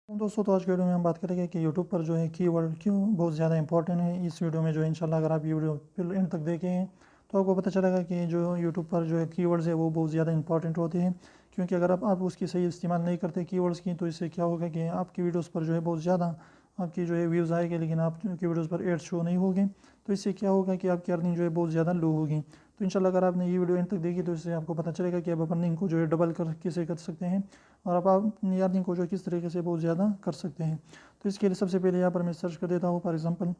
दोस्तों तो आज की वीडियो में हम बात करेंगे कि यूट्यूब पर जो है कीवर्ड क्यों बहुत ज़्यादा इंपॉर्टेंट है। इस वीडियो में जो है इंशाल्लाह अगर आप ये वीडियो फिर एंड तक देखें तो आपको पता चलेगा कि जो यूट्यूब पर जो है कीवर्ड्स है वो बहुत ज़्यादा इंपॉर्टेंट होते हैं, क्योंकि अगर आप उसकी सही इस्तेमाल नहीं करते कीवर्ड्स की तो इससे क्या होगा कि आपकी वीडियोज़ पर जो है बहुत ज़्यादा आपकी जो है व्यूज़ आएंगे, लेकिन आपकी वीडियोज़ पर एड्स शो नहीं होंगे। तो इससे क्या होगा कि आपकी अर्निंग जो है बहुत ज़्यादा लो होगी। तो इंशाल्लाह अगर आपने ये वीडियो एंड तक देखी तो इससे आपको पता चलेगा कि आप अर्निंग को जो है डबल कर कैसे कर सकते हैं और आप अपनी अर्निंग को जो किस तरीके से बहुत ज़्यादा कर सकते हैं। तो इसके लिए सबसे पहले यहाँ पर मैं सर्च कर देता हूँ। फॉर एग्ज़ाम्पल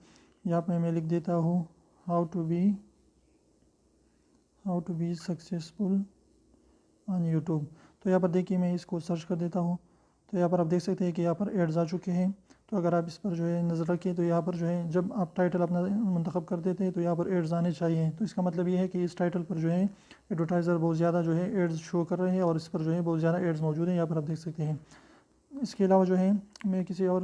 यहाँ पर मैं लिख देता हूँ how to be successful on YouTube. तो यहाँ पर देखिए मैं इसको सर्च कर देता हूँ। तो यहाँ पर आप देख सकते हैं कि यहाँ पर एड्स आ चुके हैं। तो अगर आप इस पर जो है नज़र रखें तो यहाँ पर जो है जब आप टाइटल अपना मंतखब कर देते हैं तो यहाँ पर एड्स आने चाहिए। तो इसका मतलब ये है कि इस टाइटल पर जो है एडवर्टाइज़र बहुत ज़्यादा जो है एड्स शो कर रहे हैं और इस पर जो है बहुत ज़्यादा एड्स मौजूद हैं, यहाँ पर आप देख सकते हैं। इसके अलावा जो है मैं किसी और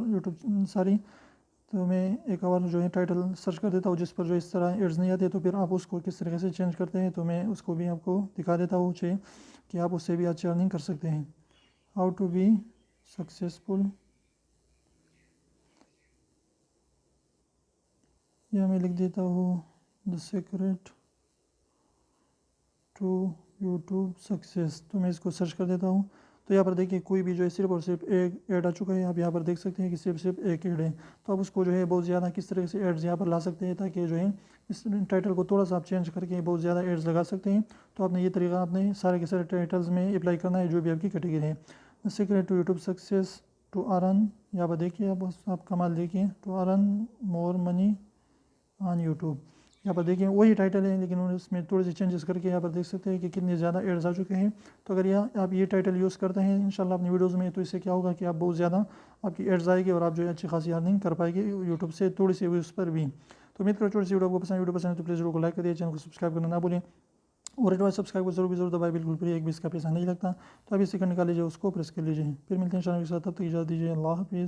तो मैं एक और जो है टाइटल सर्च कर देता हूँ जिस पर जो इस तरह एड्स नहीं आते, तो फिर आप उसको किस तरीके से चेंज करते हैं तो मैं उसको भी आपको दिखा देता हूँ कि आप उससे भी अच्छी अर्निंग कर सकते हैं। हाउ टू बी सक्सेसफुल, या मैं लिख देता हूँ the secret to YouTube success. तो मैं इसको सर्च कर देता हूँ। तो यहाँ पर देखिए कोई भी जो है सिर्फ और सिर्फ एक ऐड आ चुका है। आप यहाँ पर देख सकते हैं कि सिर्फ एक ऐड है। तो आप उसको जो है बहुत ज़्यादा किस तरह से एड्स यहाँ पर ला सकते हैं ताकि जो है इस टाइटल को थोड़ा सा आप चेंज करके बहुत ज़्यादा एड्स लगा सकते हैं। तो आपने ये तरीका आपने सारे के सारे टाइटल्स में अप्लाई करना है जो भी आपकी कैटेगरी है। The secret to YouTube success to earn, यहाँ पर देखिए आप कमाल देखिए, to earn more money on YouTube. यहाँ पर देखिए वही टाइटल है लेकिन उसमें थोड़े से चेंजेस करके यहाँ पर देख सकते हैं कि कितने ज़्यादा एड्स आ चुके हैं। तो अगर आप ये टाइटल यूज़ करते हैं इंशाल्लाह अपनी वीडियोज़ में तो इससे क्या होगा कि आप बहुत ज़्यादा आपकी एड्स आएगी और आप जो है अच्छी खासी अर्निंग कर पाएंगे यूट्यूब से थोड़ी सी व्यूज़ पर भी। तो उम्मीद करो छोटी सी वीडियो वीडियो पसंद है तो प्लीज़ वीडियो को लाइक करिए, चैनल को सब्सक्राइब करना ना भूलें और एडवाइस सब्सक्राइब को जरूर दबाए, बिल्कुल फ्री, एक भी इसका पैसा नहीं लगता। तो अभी सेकंड निकाल लीजिए, उसको प्रेस कर लीजिए। फिर मिलते हैं चैनल के साथ, तब तक इजाज़त दीजिए। अल्लाह हाफिज़।